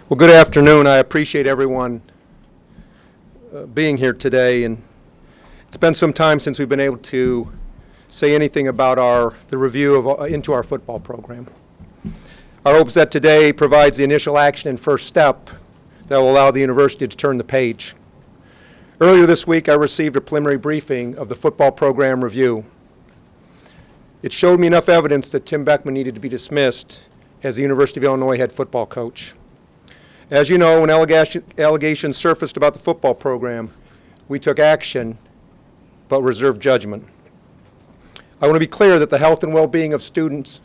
Well, good afternoon. I appreciate everyone being here today, and it's been some time since we've been able to say anything about the review of into our football program. Our hope is that today provides the initial action and first step that will allow the university to turn the page. Earlier this week, I received a preliminary briefing of the football program review. It showed me enough evidence that Tim Beckman needed to be dismissed as the University of Illinois head football coach. As you know, when allegations surfaced about the football program, we took action but reserved judgment. I want to be clear that the health and well-being of students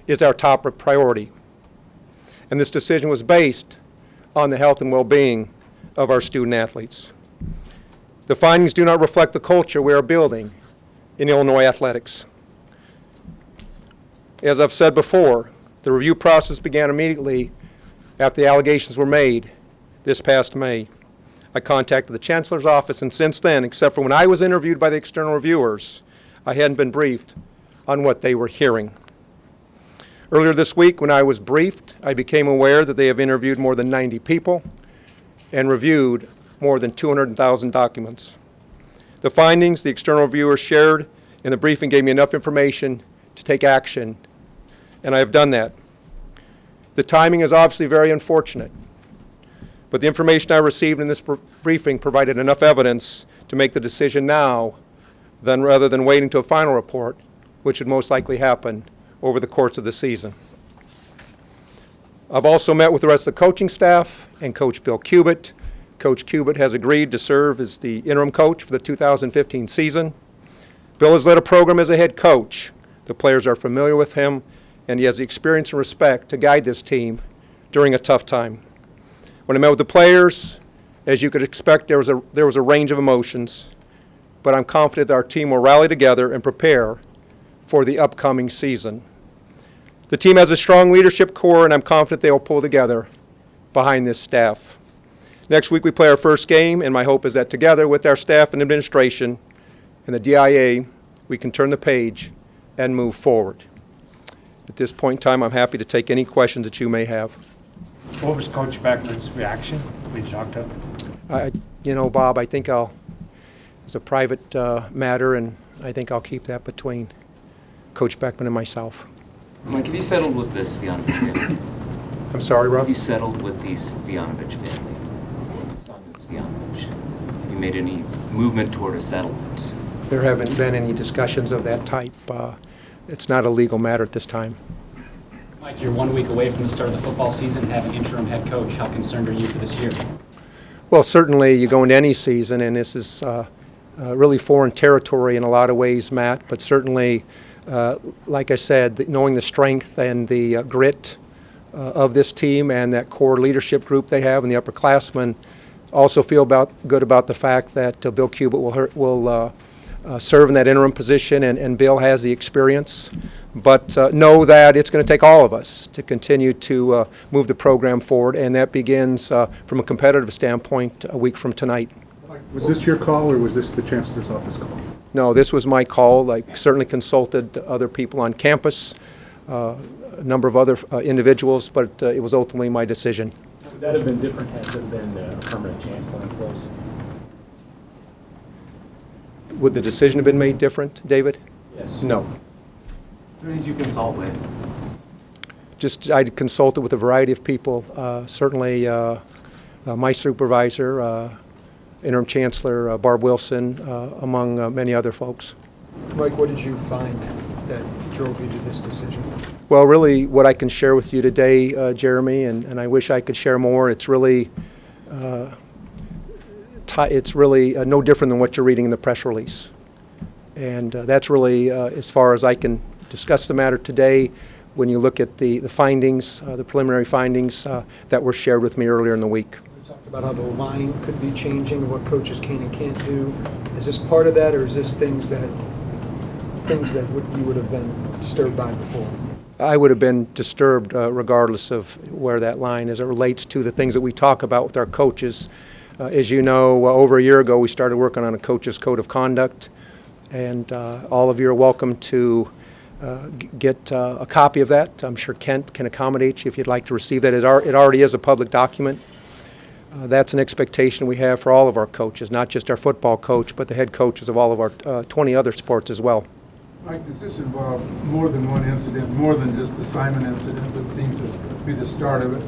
is our top priority, and this decision was based on the health and well-being of our student athletes. The findings do not reflect the culture we are building in Illinois athletics. As I've said before, the review process began immediately after the allegations were made this past May. I contacted the Chancellor's office, and since then, except for when I was interviewed by the external reviewers, I hadn't been briefed on what they were hearing. Earlier this week, when I was briefed, I became aware that they have interviewed more than 90 people and reviewed more than 200,000 documents. The findings the external reviewers shared in the briefing gave me enough information to take action, and I have done that. The timing is obviously very unfortunate, but the information I received in this briefing provided enough evidence to make the decision now rather than waiting to a final report, which would most likely happen over the course of the season. I've also met with the rest of the coaching staff and Coach Bill Cubitt. Coach Cubitt has agreed to serve as the interim coach for the 2015 season. Bill has led a program as a head coach. The players are familiar with him, and he has the experience and respect to guide this team during a tough time. When I met with the players, as you could expect, there was a range of emotions, but I'm confident that our team will rally together and prepare for the upcoming season. The team has a strong leadership core, and I'm confident they will pull together behind this staff. Next week we play our first game, and my hope is that together with our staff and administration and the DIA, we can turn the page and move forward. At this point in time, I'm happy to take any questions that you may have. What was Coach Beckman's reaction when you talked to him? Bob, I think it's a private matter, and I think I'll keep that between Coach Beckman and myself. Mike, have you settled with the Svijanovich family? I'm sorry, Rob? Have you settled with the Svijanovich family? Son of Svijanovich. Have you made any movement toward a settlement? There haven't been any discussions of that type. It's not a legal matter at this time. Mike, you're 1 week away from the start of the football season, have an interim head coach. How concerned are you for this year? Well, certainly you go into any season, and this is really foreign territory in a lot of ways, Matt, but certainly, like I said, knowing the strength and the grit of this team and that core leadership group they have and the upperclassmen, also feel good about the fact that Bill Cubitt will serve in that interim position, and Bill has the experience. But know that it's going to take all of us to continue to move the program forward, and that begins from a competitive standpoint a week from tonight. Was this your call, or was this the Chancellor's office call? No, this was my call. I certainly consulted other people on campus, a number of other individuals, but it was ultimately my decision. Would that have been different had there been a permanent chancellor in place? Would the decision have been made different, David? Yes. No. Who did you consult with? I consulted with a variety of people, certainly my supervisor, interim chancellor Barb Wilson, among many other folks. Mike, what did you find that drove you to this decision? Well, really what I can share with you today, Jeremy, and I wish I could share more, it's really no different than what you're reading in the press release. And that's really as far as I can discuss the matter today when you look at the findings, the preliminary findings that were shared with me earlier in the week. We talked about how the line could be changing, what coaches can and can't do. Is this part of that, or is this things that you would have been disturbed by before? I would have been disturbed regardless of where that line is. It relates to the things that we talk about with our coaches. As you know, over a year ago, we started working on a coach's code of conduct, and all of you are welcome to get a copy of that. I'm sure Kent can accommodate you if you'd like to receive that. It already is a public document. That's an expectation we have for all of our coaches, not just our football coach, but the head coaches of all of our 20 other sports as well. Mike, does this involve more than one incident, more than just the Simon incident that seemed to be the start of it?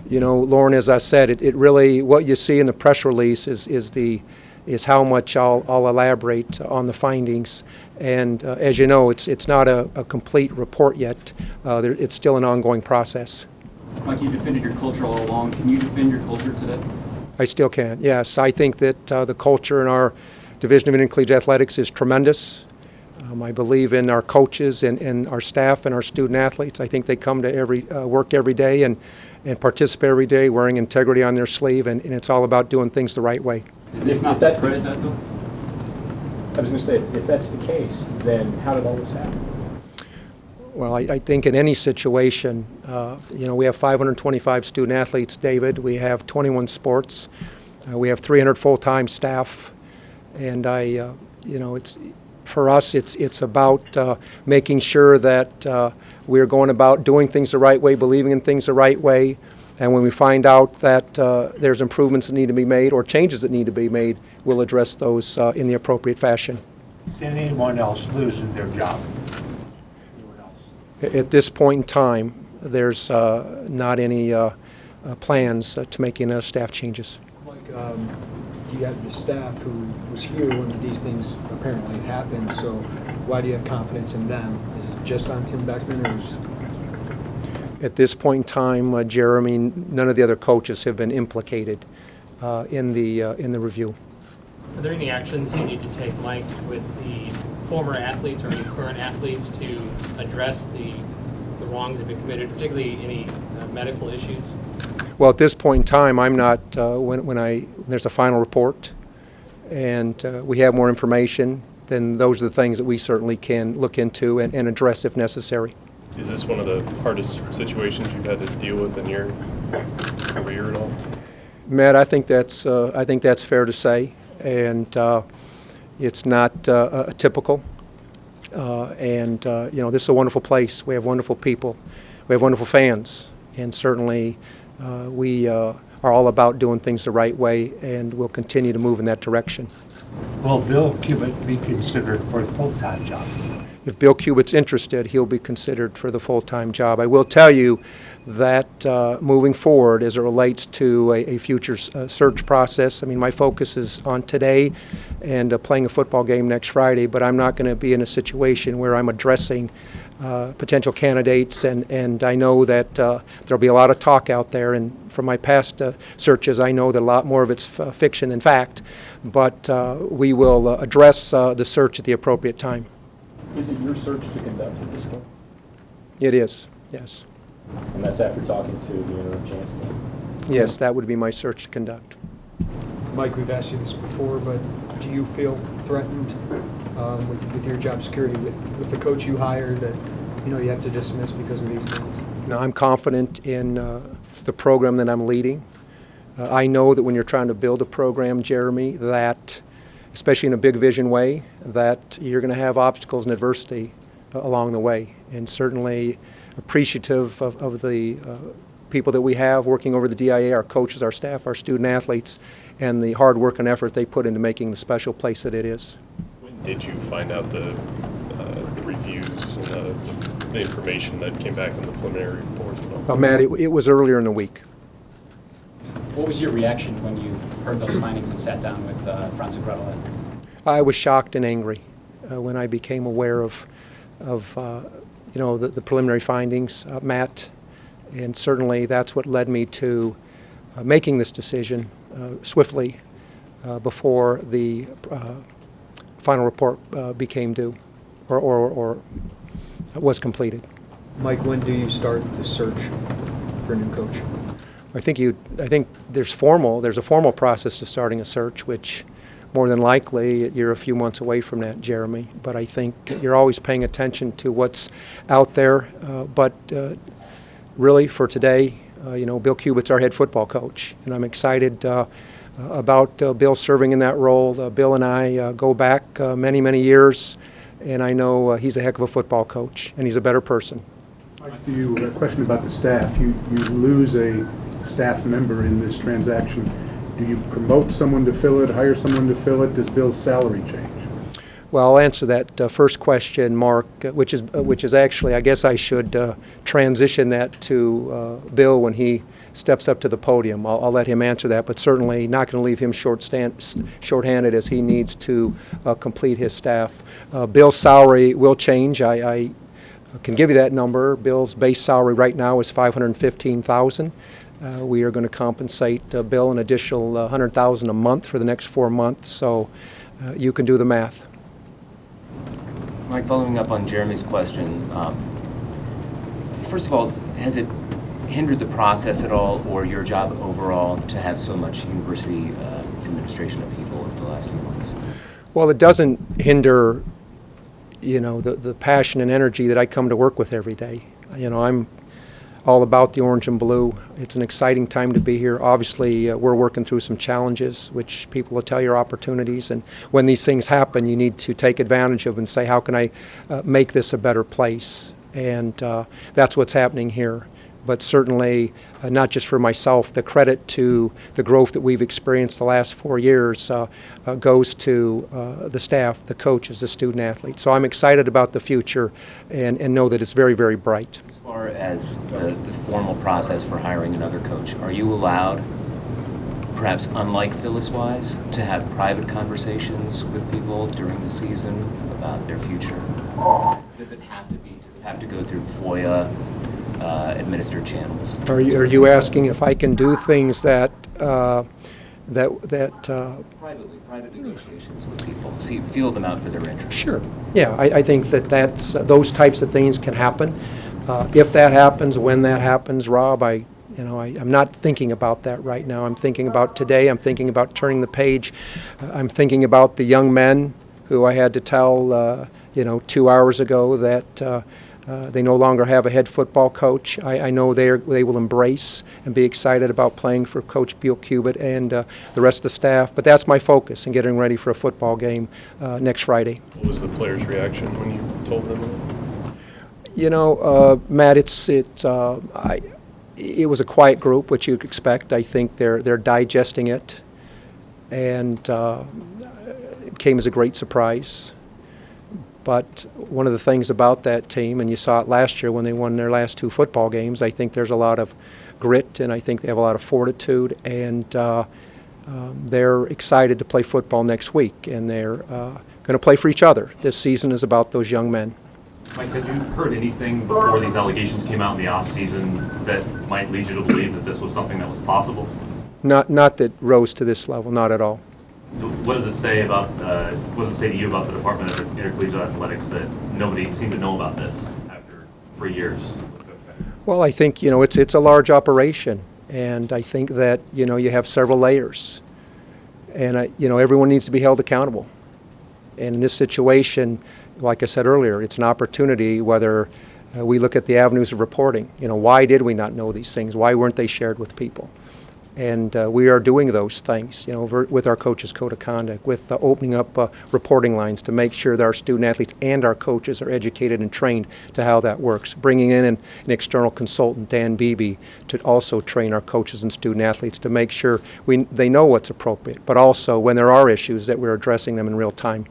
You know, Lauren, as I said, it really, what you see in the press release is how much I'll elaborate on the findings. And as you know, it's not a complete report yet. It's still an ongoing process. Mike, you defended your culture all along. Can you defend your culture today? I still can, yes. I think that the culture in our Division of Intercollegiate Athletics is tremendous. I believe in our coaches and our staff and our student athletes. I think they come to work every day and participate every day wearing integrity on their sleeve, and it's all about doing things the right way. Is this not That's- discredit that, though? I was going to say, if that's the case, then how did all this happen? Well, I think in any situation, we have 525 student athletes, David. We have 21 sports. We have 300 full-time staff. And it's for us, it's about making sure that we're going about doing things the right way, believing in things the right way. And when we find out that there's improvements that need to be made or changes that need to be made, we'll address those in the appropriate fashion. Is anyone else losing their job? Anyone else? At this point in time, there's not any plans to make any staff changes. Like, you have the staff who was here when these things apparently happened, so why do you have confidence in them? Is it just on Tim Beckman, or is... At this point in time, Jeremy, none of the other coaches have been implicated in the review. Are there any actions you need to take, Mike, with the former athletes or any current athletes to address the wrongs that have been committed, particularly any medical issues? Well, at this point in time, I'm not, there's a final report and we have more information, then those are the things that we certainly can look into and address if necessary. Is this one of the hardest situations you've had to deal with in your career at all? Matt, I think that's fair to say, and it's not typical. This is a wonderful place. We have wonderful people. We have wonderful fans, and certainly we are all about doing things the right way, and we'll continue to move in that direction. Will Bill Cubitt be considered for a full-time job? If Bill Cubitt's interested, he'll be considered for the full-time job. I will tell you that moving forward as it relates to a future search process, I mean, my focus is on today and playing a football game next Friday, but I'm not going to be in a situation where I'm addressing potential candidates, and I know that there'll be a lot of talk out there, and from my past searches, I know that a lot more of it's fiction than fact, but we will address the search at the appropriate time. Is it your search to conduct at this point? It is, yes. And that's after talking to the interim chancellor? Yes, that would be my search to conduct. Mike, we've asked you this before, but do you feel threatened with your job security, with the coach you hired that you have to dismiss because of these things? Now, I'm confident in the program that I'm leading. I know that when you're trying to build a program, Jeremy, that, especially in a big vision way, that you're going to have obstacles and adversity along the way. And certainly appreciative of the people that we have working over the DIA, our coaches, our staff, our student athletes, and the hard work and effort they put into making the special place that it is. When did you find out the reviews and the information that came back in the preliminary reports? Matt, it was earlier in the week. What was your reaction when you heard those findings and sat down with Franz and Gretel? I was shocked and angry when I became aware of the preliminary findings, Matt, and certainly that's what led me to making this decision swiftly before the final report became due or was completed. Mike, when do you start the search for a new coach? I think there's a formal process to starting a search, which more than likely you're a few months away from that, Jeremy. But I think you're always paying attention to what's out there. But really, for today, Bill Cubitt's our head football coach, and I'm excited about Bill serving in that role. Bill and I go back many, many years. and I know he's a heck of a football coach, and he's a better person. A question about the staff. You lose a staff member in this transaction. Do you promote someone to fill it, hire someone to fill it? Does Bill's salary change? Well, I'll answer that first question, Mark, which is actually, I guess I should transition that to Bill when he steps up to the podium. I'll let him answer that, but certainly not going to leave him shorthanded as he needs to complete his staff. Bill's salary will change. I can give you that number. Bill's base salary right now is $515,000. We are going to compensate Bill an additional $100,000 a month for the next 4 months, so you can do the math. Mike, following up on Jeremy's question, first of all, has it hindered the process at all, or your job overall, to have so much university administration of people over the last few months? Well, it doesn't hinder, the passion and energy that I come to work with every day. I'm all about the orange and blue. It's an exciting time to be here. Obviously, we're working through some challenges, which people will tell you are opportunities. And when these things happen, you need to take advantage of and say, how can I make this a better place? And that's what's happening here. But certainly, not just for myself, the credit to the growth that we've experienced the last 4 years goes to the staff, the coaches, the student athletes. So I'm excited about the future and know that it's very, very bright. As far as the formal process for hiring another coach, are you allowed, perhaps unlike Phyllis-wise, to have private conversations with people during the season about their future? Does it have to go through FOIA administered channels? Are you asking if I can do things that Private negotiations with people, feel them out for their interests? Sure. Yeah, I think that's those types of things can happen. If that happens, when that happens, Rob, I'm not thinking about that right now. I'm thinking about today. I'm thinking about turning the page. I'm thinking about the young men who I had to tell, 2 hours ago that they no longer have a head football coach. I know they will embrace and be excited about playing for Coach Bill Cubitt and the rest of the staff. But that's my focus in getting ready for a football game next Friday. What was the players' reaction when you told them that? Matt, it was a quiet group, which you'd expect. I think they're digesting it, and it came as a great surprise. But one of the things about that team, and you saw it last year when they won their last 2 football games, I think there's a lot of grit, and I think they have a lot of fortitude, and they're excited to play football next week, and they're going to play for each other. This season is about those young men. Mike, had you heard anything before these allegations came out in the offseason that might lead you to believe that this was something that was possible? Not that rose to this level, not at all. What does it say about? What does it say to you about the Department of Intercollegiate Athletics that nobody seemed to know about this after 3 years? Well, I think it's a large operation, and I think that you have several layers, and everyone needs to be held accountable. And in this situation, like I said earlier, it's an opportunity. Whether we look at the avenues of reporting, why did we not know these things? Why weren't they shared with people? And we are doing those things, with our coaches' code of conduct, with opening up reporting lines to make sure that our student athletes and our coaches are educated and trained to how that works. Bringing in an external consultant, Dan Beebe, to also train our coaches and student athletes to make sure they know what's appropriate, but also when there are issues that we're addressing them in real time.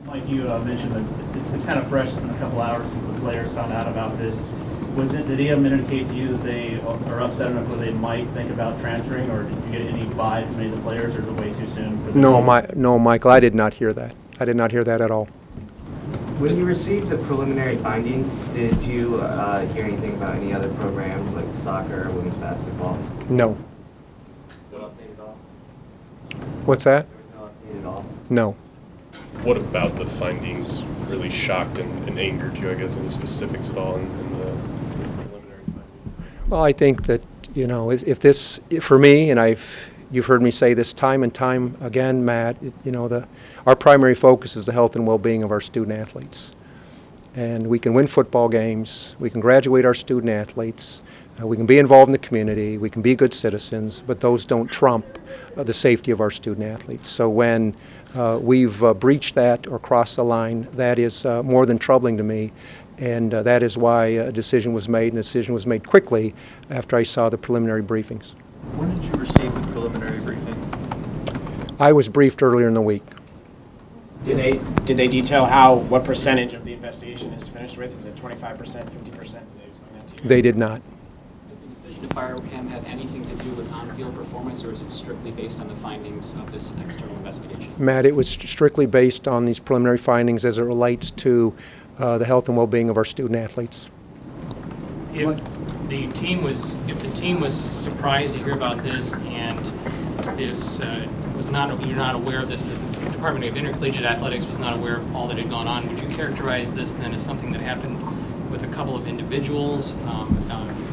Mike, you mentioned that it's kind of fresh in a couple hours since the players found out about this. Did he indicate to you that they are upset enough where they might think about transferring, or did you get any vibe from any of the players, or is it way too soon? No, Michael, I did not hear that. I did not hear that at all. When you received the preliminary findings, did you hear anything about any other programs like soccer or women's basketball? No. No update at all? What's that? There was no update at all? No. What about the findings really shocked and angered you, I guess, any specifics at all in the preliminary findings? Well, I think that, if this, for me, and you've heard me say this time and time again, Matt, our primary focus is the health and well-being of our student athletes. And we can win football games, we can graduate our student athletes, We can be involved in the community, we can be good citizens, but those don't trump the safety of our student athletes. So when we've breached that or crossed the line, that is more than troubling to me, and that is why a decision was made, and a decision was made quickly after I saw the preliminary briefings. When did you receive the preliminary briefing? I was briefed earlier in the week. Did they detail what percentage of the investigation is finished with? Is it 25%, 50%? Did they explain that to you? They did not. Does the decision to fire him have anything to do with on-field performance, or is it strictly based on the findings of this external investigation? Matt, it was strictly based on these preliminary findings as it relates to the health and well-being of our student athletes. If the team was surprised to hear about this and this you're not aware of this, the Department of Intercollegiate Athletics was not aware of all that had gone on, would you characterize this then as something that happened with a couple of individuals,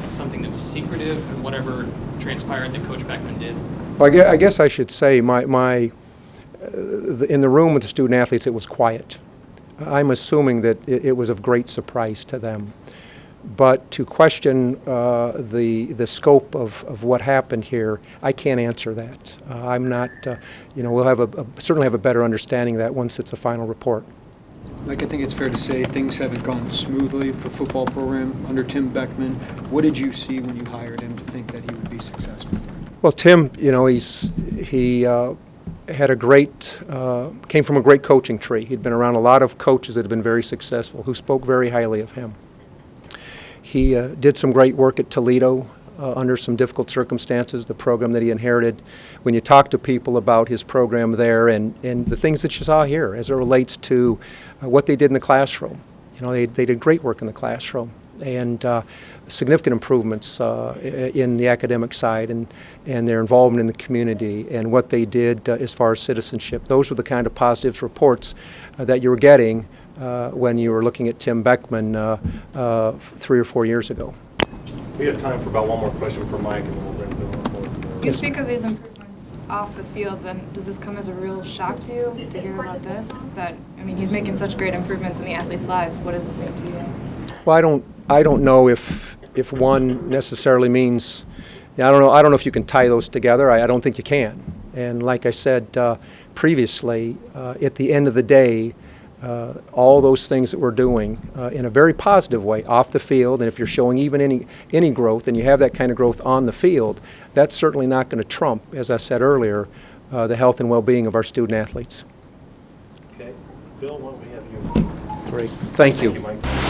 something that was secretive, and whatever transpired that Coach Beckman did? Well, I guess I should say in the room with the student athletes, it was quiet. I'm assuming that it was of great surprise to them. But to question the scope of what happened here, I can't answer that. I'm not, we'll certainly have a better understanding of that once it's a final report. Mike, I think it's fair to say things haven't gone smoothly for the football program under Tim Beckman. What did you see when you hired him to think that he would be successful? Well, Tim, he had a great, came from a great coaching tree. He'd been around a lot of coaches that have been very successful, who spoke very highly of him. He did some great work at Toledo under some difficult circumstances, the program that he inherited. When you talk to people about his program there and the things that you saw here as it relates to what they did in the classroom, they did great work in the classroom and significant improvements in the academic side and their involvement in the community and what they did as far as citizenship. Those were the kind of positive reports that you were getting when you were looking at Tim Beckman 3 or 4 years ago. We have time for about one more question for Mike, and then we'll bring Bill on board. You speak of these improvements off the field, then does this come as a real shock to you to hear about this? He's making such great improvements in the athletes' lives. What does this mean to you? Well, I don't know if one necessarily means. I don't know if you can tie those together. I don't think you can. And like I said previously, at the end of the day, all those things that we're doing in a very positive way off the field, and if you're showing even any growth, and you have that kind of growth on the field, that's certainly not going to trump, as I said earlier, the health and well-being of our student athletes. Okay. Bill, why don't we have you? Great. Thank you. Thank you, Mike.